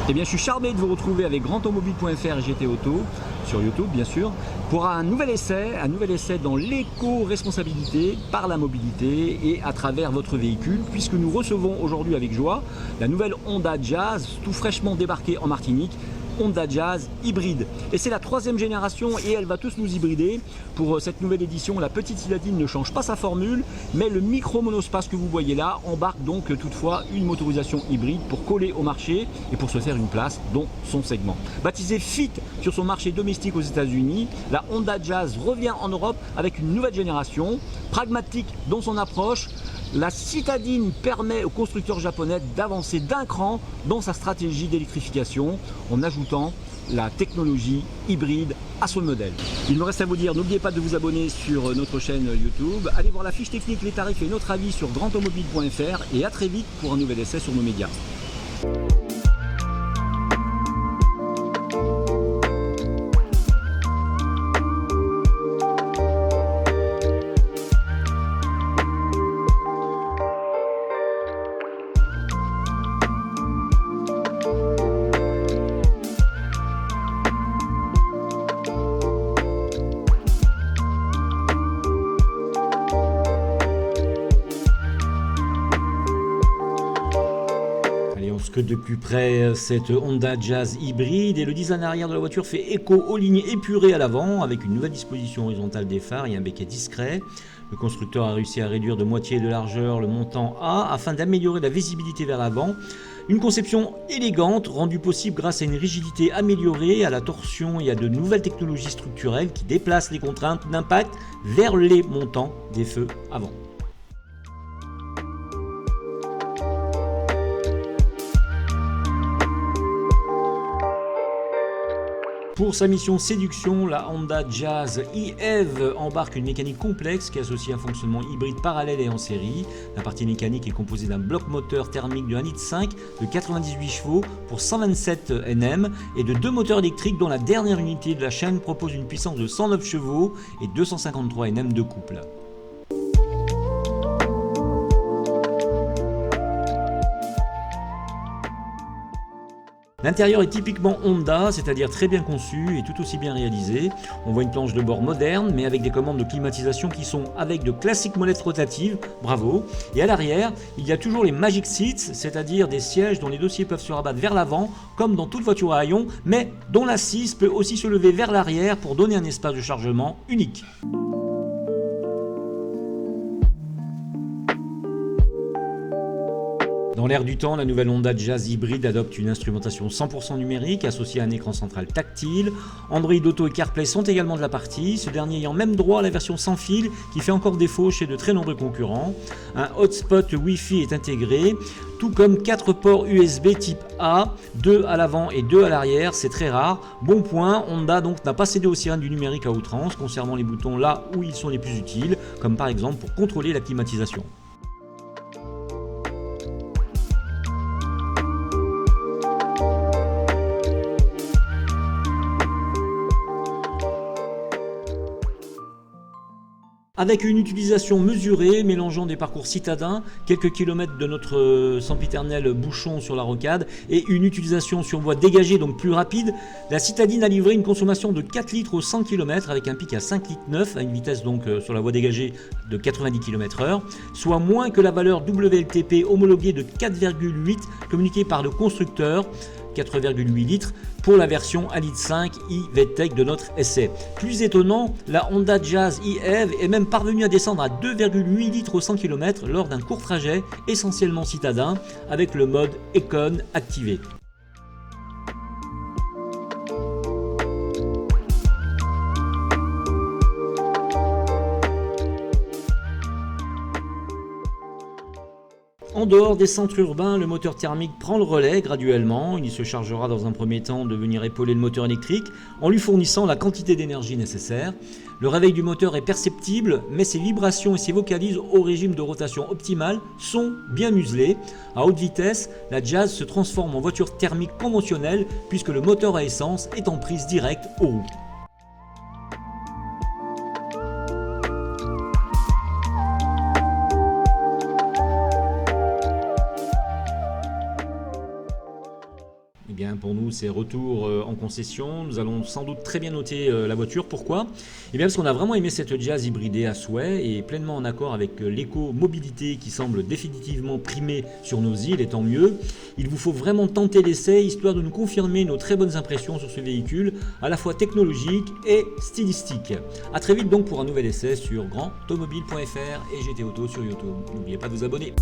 Eh bien, je suis charmé de vous retrouver avec grandautomobile.fr et GT Auto, sur YouTube bien sûr, pour un nouvel essai dans l'éco-responsabilité par la mobilité et à travers votre véhicule, puisque nous recevons aujourd'hui avec joie la nouvelle Honda Jazz, tout fraîchement débarquée en Martinique, Honda Jazz hybride. Et c'est la 3e génération et elle va tous nous hybrider. Pour cette nouvelle édition, la petite citadine ne change pas sa formule, mais le micro monospace que vous voyez là embarque donc toutefois une motorisation hybride pour coller au marché et pour se faire une place dans son segment. Baptisée Fit sur son marché domestique aux États-Unis, la Honda Jazz revient en Europe avec une nouvelle génération, pragmatique dans son approche. La citadine permet aux constructeurs japonais d'avancer d'un cran dans sa stratégie d'électrification en ajoutant la technologie hybride à son modèle. Il me reste à vous dire, n'oubliez pas de vous abonner sur notre chaîne YouTube, allez voir la fiche technique, les tarifs et notre avis sur grandautomobile.fr et à très vite pour un nouvel essai sur nos médias. Que de plus près cette Honda Jazz hybride et le design arrière de la voiture fait écho aux lignes épurées à l'avant avec une nouvelle disposition horizontale des phares et un béquet discret. Le constructeur a réussi à réduire de moitié de largeur le montant A afin d'améliorer la visibilité vers l'avant. Une conception élégante rendue possible grâce à une rigidité améliorée, à la torsion et à de nouvelles technologies structurelles qui déplacent les contraintes d'impact vers les montants des feux avant. Pour sa mission séduction, la Honda Jazz e-Ev embarque une mécanique complexe qui associe un fonctionnement hybride parallèle et en série. La partie mécanique est composée d'un bloc moteur thermique de 1,5 litre de 98 chevaux pour 127 Nm et de 2 moteurs électriques dont la dernière unité de la chaîne propose une puissance de 109 chevaux et 253 Nm de couple. L'intérieur est typiquement Honda, c'est-à-dire très bien conçu et tout aussi bien réalisé. On voit une planche de bord moderne, mais avec des commandes de climatisation qui sont avec de classiques molettes rotatives, bravo. Et à l'arrière, il y a toujours les Magic Seats, c'est-à-dire des sièges dont les dossiers peuvent se rabattre vers l'avant, comme dans toute voiture à haillons, mais dont l'assise peut aussi se lever vers l'arrière pour donner un espace de chargement unique. Dans l'air du temps, la nouvelle Honda Jazz hybride adopte une instrumentation 100% numérique associée à un écran central tactile. Android Auto et CarPlay sont également de la partie, ce dernier ayant même droit à la version sans fil qui fait encore défaut chez de très nombreux concurrents. Un hotspot Wi-Fi est intégré, tout comme 4 ports USB type A, 2 à l'avant et 2 à l'arrière, c'est très rare. Bon point, Honda donc n'a pas cédé aux sirènes du numérique à outrance, conservant les boutons là où ils sont les plus utiles, comme par exemple pour contrôler la climatisation. Avec une utilisation mesurée, mélangeant des parcours citadins, quelques kilomètres de notre sempiternel bouchon sur la rocade et une utilisation sur voie dégagée donc plus rapide, la citadine a livré une consommation de 4 litres au 100 km avec un pic à 5 litres 9 à une vitesse donc sur la voie dégagée de 90 km/h, soit moins que la valeur WLTP homologuée de 4,8 communiquée par le constructeur. 4,8 litres pour la version 1,5 litre e-VTEC de notre essai. Plus étonnant, la Honda Jazz e-Ev est même parvenue à descendre à 2,8 litres au 100 km lors d'un court trajet essentiellement citadin avec le mode Econ activé. En dehors des centres urbains, le moteur thermique prend le relais graduellement. Il se chargera dans un premier temps de venir épauler le moteur électrique en lui fournissant la quantité d'énergie nécessaire. Le réveil du moteur est perceptible, mais ses vibrations et ses vocalises au régime de rotation optimale sont bien muselées. À haute vitesse, la Jazz se transforme en voiture thermique conventionnelle puisque le moteur à essence est en prise directe aux roues. bien pour nous c'est retour en concession. Nous allons sans doute très bien noter la voiture. Pourquoi ? Eh bien parce qu'on a vraiment aimé cette Jazz hybridée à souhait et pleinement en accord avec l'éco-mobilité qui semble définitivement primer sur nos îles, et tant mieux. Il vous faut vraiment tenter l'essai histoire de nous confirmer nos très bonnes impressions sur ce véhicule à la fois technologique et stylistique. A très vite donc pour un nouvel essai sur grandautomobile.fr et GT Auto sur YouTube. N'oubliez pas de vous abonner.